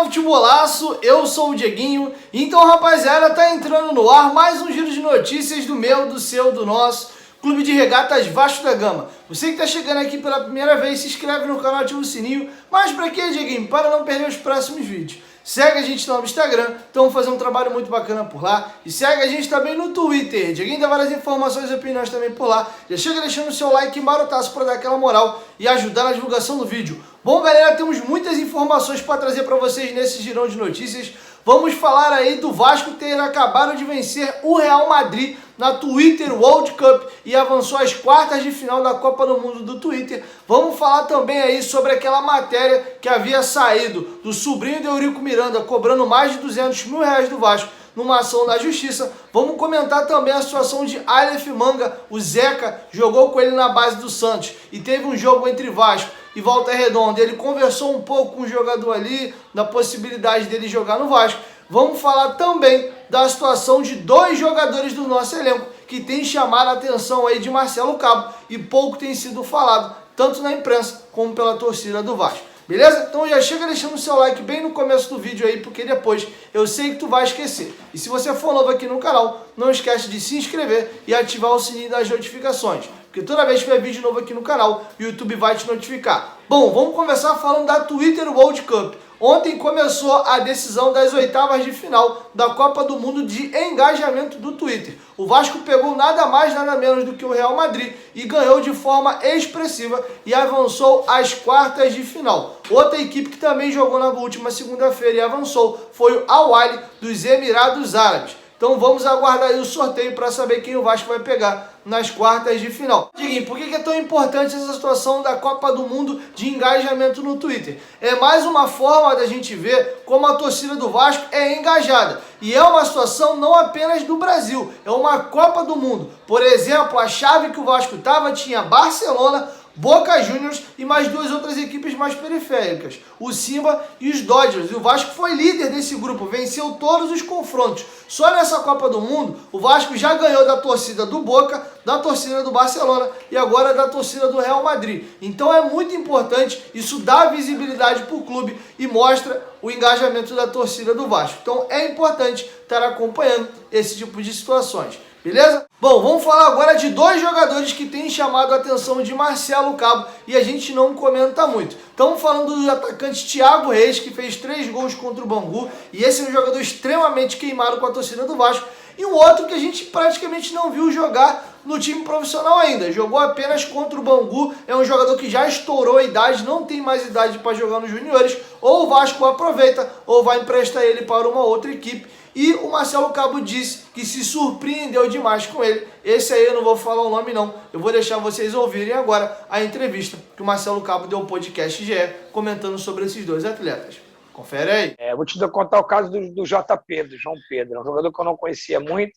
Futebolaço, eu sou o Dieguinho. Então, rapaziada, tá entrando no ar mais um giro de notícias do meu, do seu, do nosso Clube de Regatas Vasco da Gama. Você que tá chegando aqui pela primeira vez, se inscreve no canal, ativa o sininho. Mas pra quê, Dieguinho? Para não perder os próximos vídeos. Segue a gente lá no Instagram, estamos fazendo um trabalho muito bacana por lá. E segue a gente também no Twitter. Dieguinho dá várias informações e opiniões também por lá. Já chega deixando o seu like marotaço para dar aquela moral e ajudar na divulgação do vídeo. Bom, galera, temos muitas informações para trazer para vocês nesse girão de notícias. Vamos falar aí do Vasco ter acabado de vencer o Real Madrid na Twitter World Cup e avançou às quartas de final da Copa do Mundo do Twitter. Vamos falar também aí sobre aquela matéria que havia saído do sobrinho de Eurico Miranda cobrando mais de 200 mil reais do Vasco numa ação na justiça. Vamos comentar também a situação de Aleph Manga. O Zeca jogou com ele na base do Santos e teve um jogo entre Vasco e Volta Redonda. Ele conversou um pouco com o jogador ali, da possibilidade dele jogar no Vasco. Vamos falar também da situação de dois jogadores do nosso elenco que tem chamado a atenção aí de Marcelo Cabo e pouco tem sido falado, tanto na imprensa como pela torcida do Vasco. Beleza? Então já chega deixando o seu like bem no começo do vídeo aí, porque depois eu sei que tu vai esquecer. E se você for novo aqui no canal, não esquece de se inscrever e ativar o sininho das notificações, porque toda vez que tiver vídeo novo aqui no canal, o YouTube vai te notificar. Bom, vamos começar falando da Twitter World Cup. Ontem começou a decisão das oitavas de final da Copa do Mundo de engajamento do Twitter. O Vasco pegou nada mais, nada menos do que o Real Madrid e ganhou de forma expressiva e avançou às quartas de final. Outra equipe que também jogou na última segunda-feira e avançou foi o Al-Ahly dos Emirados Árabes. Então vamos aguardar aí o sorteio para saber quem o Vasco vai pegar nas quartas de final. Diguinho, por que é tão importante essa situação da Copa do Mundo de engajamento no Twitter? É mais uma forma da gente ver como a torcida do Vasco é engajada. E é uma situação não apenas do Brasil, é uma Copa do Mundo. Por exemplo, a chave que o Vasco estava tinha Barcelona, Boca Juniors e mais duas outras equipes mais periféricas, o Simba e os Dodgers. E o Vasco foi líder desse grupo, venceu todos os confrontos. Só nessa Copa do Mundo, o Vasco já ganhou da torcida do Boca, da torcida do Barcelona e agora da torcida do Real Madrid. Então é muito importante, isso dá visibilidade para o clube e mostra o engajamento da torcida do Vasco. Então é importante estar acompanhando esse tipo de situações. Beleza? Bom, vamos falar agora de dois jogadores que têm chamado a atenção de Marcelo Cabo e a gente não comenta muito. Estamos falando do atacante Thiago Reis, que fez 3 gols contra o Bangu, e esse é um jogador extremamente queimado com a torcida do Vasco, e um outro que a gente praticamente não viu jogar no time profissional ainda, jogou apenas contra o Bangu, é um jogador que já estourou a idade, não tem mais idade para jogar nos juniores, ou o Vasco aproveita ou vai emprestar ele para uma outra equipe. E o Marcelo Cabo disse que se surpreendeu demais com ele. Esse aí eu não vou falar o nome não, eu vou deixar vocês ouvirem agora a entrevista que o Marcelo Cabo deu ao podcast GE, comentando sobre esses dois atletas. Confere aí. Eu vou te contar o caso do JP, do João Pedro, um jogador que eu não conhecia muito.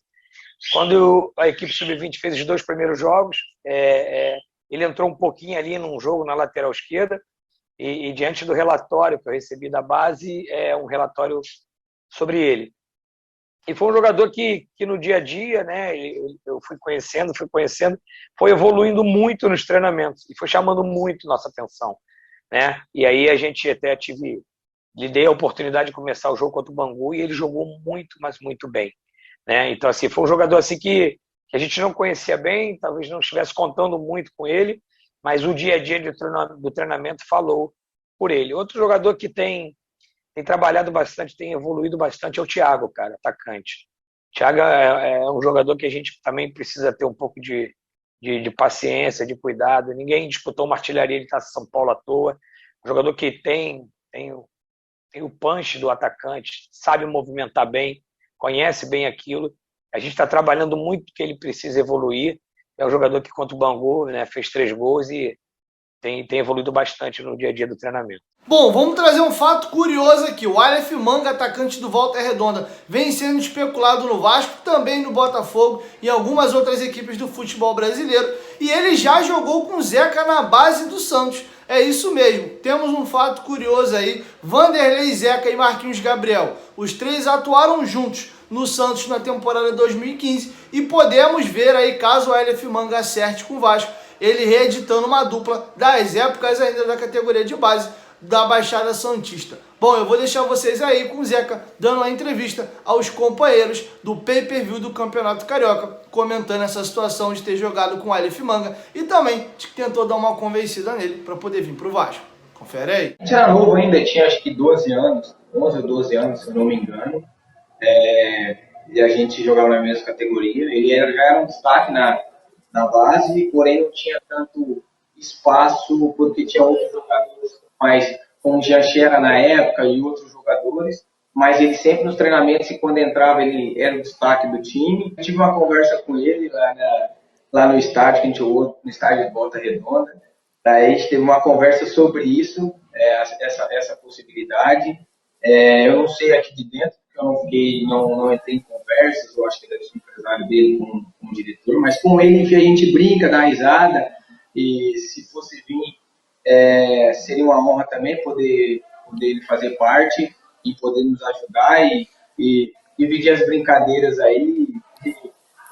Quando a equipe sub-20 fez os 2 primeiros jogos, ele entrou um pouquinho ali num jogo na lateral esquerda e diante do relatório que eu recebi da base, um relatório sobre ele. E foi um jogador que no dia a dia, né, eu fui conhecendo, foi evoluindo muito nos treinamentos e foi chamando muito nossa atenção, né? E aí a gente até lhe dei a oportunidade de começar o jogo contra o Bangu e ele jogou muito, mas muito bem, né? Então assim, foi um jogador assim que a gente não conhecia bem, talvez não estivesse contando muito com ele, mas o dia a dia do treinamento falou por ele. Outro jogador que tem trabalhado bastante, tem evoluído bastante, é o Thiago, cara, atacante. O Thiago é um jogador que a gente também precisa ter um pouco de paciência, de cuidado. Ninguém disputou uma artilharia, ele está em São Paulo à toa. Um jogador que tem o punch do atacante, sabe movimentar bem, conhece bem aquilo. A gente está trabalhando muito que ele precisa evoluir. É um jogador que contra o Bangu, né, fez 3 gols e tem evoluído bastante no dia a dia do treinamento. Bom, vamos trazer um fato curioso aqui. O Aleph Manga, atacante do Volta Redonda, vem sendo especulado no Vasco, também no Botafogo e algumas outras equipes do futebol brasileiro. E ele já jogou com o Zeca na base do Santos. É isso mesmo, temos um fato curioso aí, Vanderlei, Zeca e Marquinhos Gabriel, os três atuaram juntos no Santos na temporada 2015 e podemos ver aí, caso o Aleph Manga acerte com o Vasco, ele reeditando uma dupla das épocas ainda da categoria de base da Baixada Santista. Bom, eu vou deixar vocês aí com o Zeca dando uma entrevista aos companheiros do pay-per-view do Campeonato Carioca, comentando essa situação de ter jogado com o Aleph Manga e também de que tentou dar uma convencida nele para poder vir para o Vasco. Confere aí. A gente era novo ainda, tinha acho que 12 anos, 11 ou 12 anos, se eu não me engano. E a gente jogava na mesma categoria. Já era um destaque na base, porém não tinha tanto espaço porque tinha outros jogadores mais, como o Janchera na época e outros jogadores, mas ele sempre nos treinamentos e quando entrava ele era o destaque do time. Eu tive uma conversa com ele lá no estádio, que a gente jogou no estádio de Volta Redonda. Daí a gente teve uma conversa sobre isso, essa possibilidade. Eu não sei aqui de dentro, porque eu não entrei em conversas, eu acho que deve ser o empresário dele com o diretor, mas com ele a gente brinca, dá risada, e se fosse vir, seria uma honra também poder ele fazer parte e poder nos ajudar e dividir as brincadeiras aí, e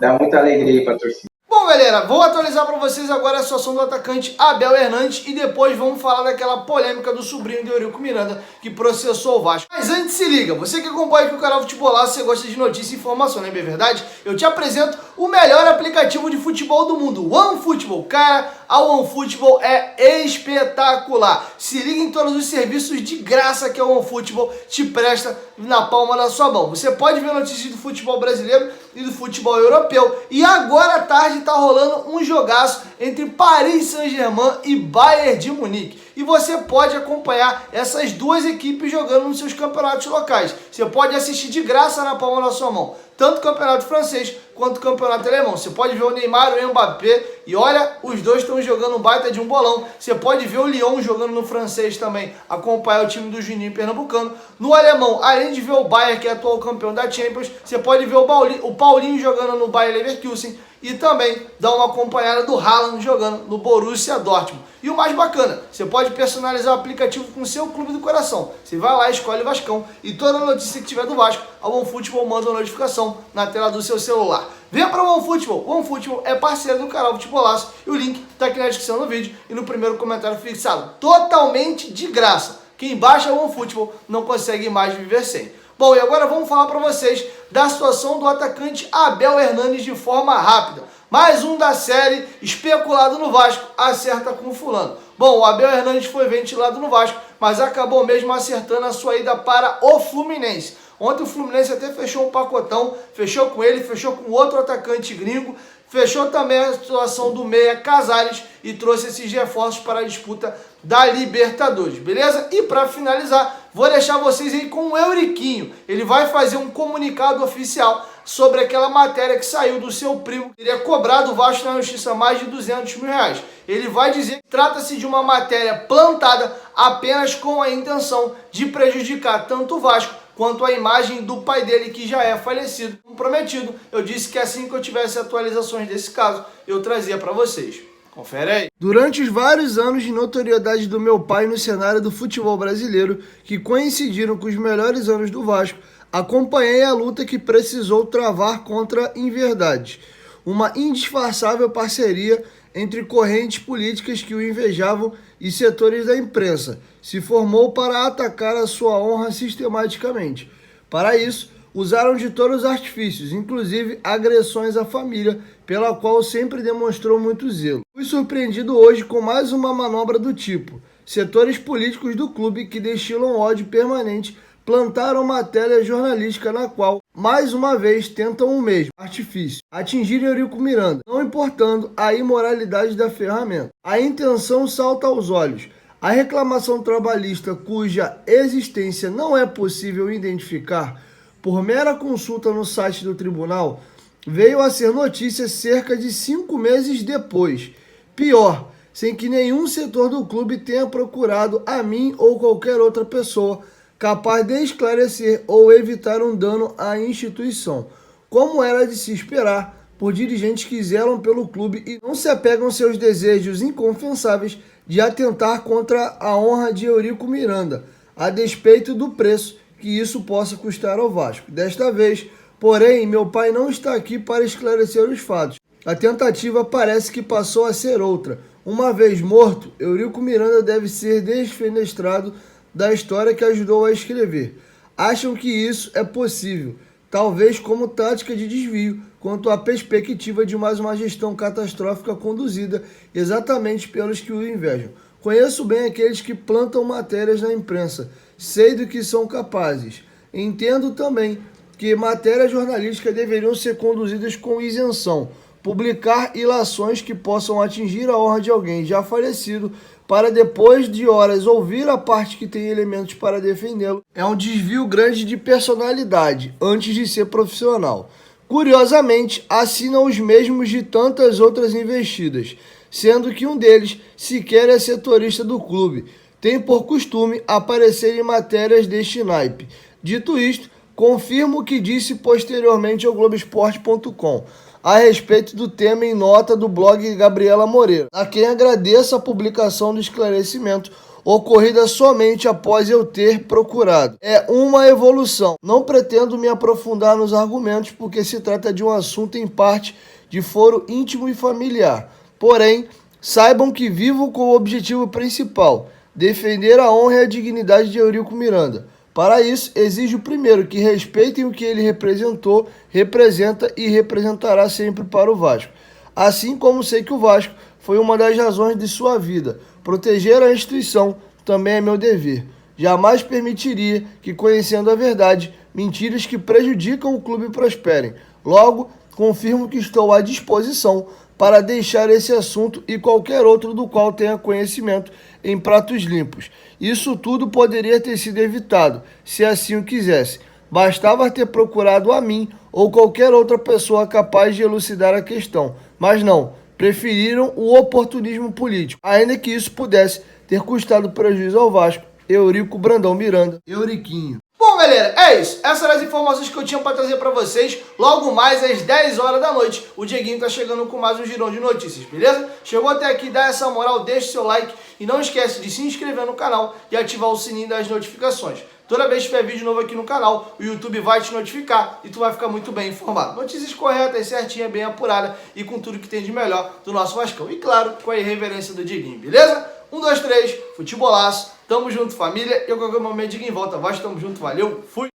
dar muita alegria para a torcida. Bom, galera, vou atualizar para vocês agora a situação do atacante Abel Hernandes e depois vamos falar daquela polêmica do sobrinho de Eurico Miranda que processou o Vasco. Mas antes, se liga, você que acompanha aqui o canal Futebolaço, você gosta de notícia e informação, não é bem verdade? Eu te apresento o melhor aplicativo de futebol do mundo, o OneFootball. Cara, a OneFootball é espetacular. Se liga em todos os serviços de graça que a OneFootball te presta na palma da sua mão. Você pode ver notícias do futebol brasileiro e do futebol europeu. E agora à tarde tá rolando um jogaço entre Paris Saint-Germain e Bayern de Munique. E você pode acompanhar essas duas equipes jogando nos seus campeonatos locais. Você pode assistir de graça na palma da sua mão, tanto o campeonato francês quanto o campeonato alemão. Você pode ver o Neymar e o Mbappé, e olha, os dois estão jogando um baita de um bolão. Você pode ver o Lyon jogando no francês também, acompanhar o time do Juninho Pernambucano. No alemão, além de ver o Bayern, que é atual campeão da Champions, você pode ver o Paulinho jogando no Bayer Leverkusen e também dar uma acompanhada do Haaland jogando no Borussia Dortmund. E o mais bacana, você pode personalizar o aplicativo com o seu clube do coração. Você vai lá, escolhe o Vascão e toda notícia que tiver do Vasco, a OneFootball manda uma notificação na tela do seu celular. Venha para o OneFootball. O OneFootball é parceiro do canal Futebolaço e o link está aqui na descrição do vídeo e no primeiro comentário fixado. Totalmente de graça. Quem baixa o OneFootball não consegue mais viver sem. Bom, e agora vamos falar para vocês da situação do atacante Abel Hernandes de forma rápida. Mais um da série, especulado no Vasco, acerta com o fulano. Bom, o Abel Hernandes foi ventilado no Vasco, mas acabou mesmo acertando a sua ida para o Fluminense. Ontem o Fluminense até fechou um pacotão, fechou com ele, fechou com outro atacante gringo, fechou também a situação do meia Casares e trouxe esses reforços para a disputa da Libertadores, beleza? E para finalizar, vou deixar vocês aí com o Euriquinho. Ele vai fazer um comunicado oficial sobre aquela matéria que saiu do seu primo. Ele teria cobrado o Vasco na justiça mais de 200 mil reais. Ele vai dizer que trata-se de uma matéria plantada apenas com a intenção de prejudicar tanto o Vasco quanto a imagem do pai dele, que já é falecido. Prometido, eu disse que assim que eu tivesse atualizações desse caso, eu trazia para vocês. Confere aí. Durante os vários anos de notoriedade do meu pai no cenário do futebol brasileiro, que coincidiram com os melhores anos do Vasco, acompanhei a luta que precisou travar contra inverdades. Uma indisfarçável parceria entre correntes políticas que o invejavam e setores da imprensa se formou para atacar a sua honra sistematicamente. Para isso, usaram de todos os artifícios, inclusive agressões à família, pela qual sempre demonstrou muito zelo. Fui surpreendido hoje com mais uma manobra do tipo. Setores políticos do clube que destilam ódio permanente plantaram matéria jornalística na qual, mais uma vez, tentam o mesmo artifício, atingir Eurico Miranda, não importando a imoralidade da ferramenta. A intenção salta aos olhos. A reclamação trabalhista, cuja existência não é possível identificar por mera consulta no site do tribunal, veio a ser notícia cerca de 5 meses depois. Pior, sem que nenhum setor do clube tenha procurado a mim ou qualquer outra pessoa capaz de esclarecer ou evitar um dano à instituição, como era de se esperar por dirigentes que zelam pelo clube e não se apegam seus desejos inconfessáveis de atentar contra a honra de Eurico Miranda, a despeito do preço que isso possa custar ao Vasco. Desta vez, porém, meu pai não está aqui para esclarecer os fatos. A tentativa parece que passou a ser outra. Uma vez morto, Eurico Miranda deve ser desfenestrado da história que ajudou a escrever. Acham que isso é possível, talvez como tática de desvio quanto à perspectiva de mais uma gestão catastrófica conduzida exatamente pelos que o invejam. Conheço bem aqueles que plantam matérias na imprensa, sei do que são capazes. Entendo também que matérias jornalísticas deveriam ser conduzidas com isenção. Publicar ilações que possam atingir a honra de alguém já falecido, para depois de horas ouvir a parte que tem elementos para defendê-lo, é um desvio grande de personalidade, antes de ser profissional. Curiosamente, assinam os mesmos de tantas outras investidas, sendo que um deles sequer é setorista do clube. Tem por costume aparecer em matérias deste naipe. Dito isto, confirmo o que disse posteriormente ao Globoesporte.com a respeito do tema em nota do blog Gabriela Moreira, a quem agradeço a publicação do esclarecimento ocorrida somente após eu ter procurado. É uma evolução. Não pretendo me aprofundar nos argumentos porque se trata de um assunto em parte de foro íntimo e familiar. Porém, saibam que vivo com o objetivo principal: defender a honra e a dignidade de Eurico Miranda. Para isso, exijo primeiro que respeitem o que ele representou, representa e representará sempre para o Vasco. Assim como sei que o Vasco foi uma das razões de sua vida. Proteger a instituição também é meu dever. Jamais permitiria que, conhecendo a verdade, mentiras que prejudicam o clube prosperem. Logo, confirmo que estou à disposição para deixar esse assunto e qualquer outro do qual tenha conhecimento em pratos limpos. Isso tudo poderia ter sido evitado, se assim o quisesse. Bastava ter procurado a mim ou qualquer outra pessoa capaz de elucidar a questão. Mas não, preferiram o oportunismo político, ainda que isso pudesse ter custado prejuízo ao Vasco. Eurico Brandão Miranda, Euriquinho. Bom, galera, é isso. Essas eram as informações que eu tinha para trazer para vocês. Logo mais às 10 horas da noite, o Dieguinho tá chegando com mais um girão de notícias, beleza? Chegou até aqui, dá essa moral, deixa seu like e não esquece de se inscrever no canal e ativar o sininho das notificações. Toda vez que tiver vídeo novo aqui no canal, o YouTube vai te notificar e tu vai ficar muito bem informado. Notícias corretas, certinhas, bem apuradas e com tudo que tem de melhor do nosso Vascão. E claro, com a irreverência do Dieguinho, beleza? 1, 2, 3, futebolaço. Tamo junto, família. Eu, qualquer momento, Dieguinho volta. Vasco, tamo junto, valeu, fui!